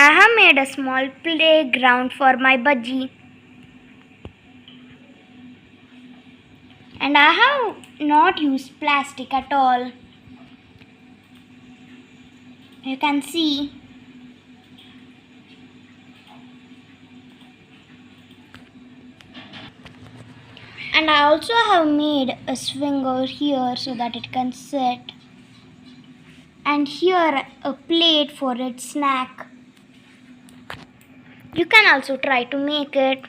I have made a small playground for my budgie. And I have not used plastic at all. You can see. And I also have made a swing over here so that it can sit. And here a plate for its snack. You can also try to make it.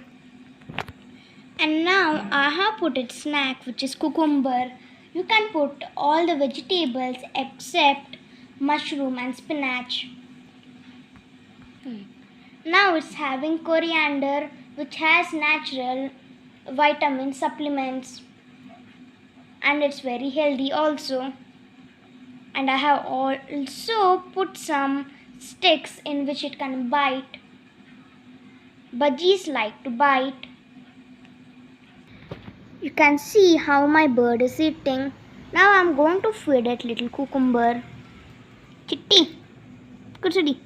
And now I have put its snack, which is cucumber. You can put all the vegetables except mushroom and spinach. Now it's having coriander, which has natural vitamin supplements, and it's very healthy also. And I have also put some sticks in which it can bite. Budgies like to bite. You can see how my bird is eating. Now I'm going to feed it little cucumber. Kitty, Kuchidi.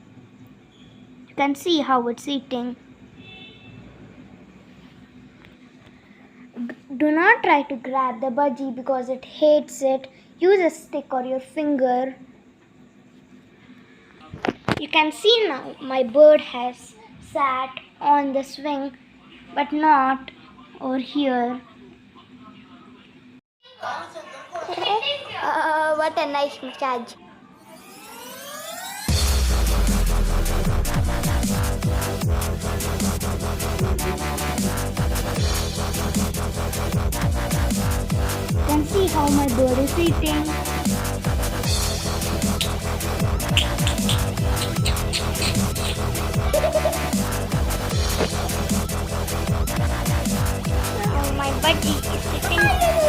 You can see how it's eating. Do not try to grab the budgie because it hates it. Use a stick or your finger. You can see now my bird has sat on the swing but not over here. What a nice massage. You can see how my bird is eating. Now my budgie is sitting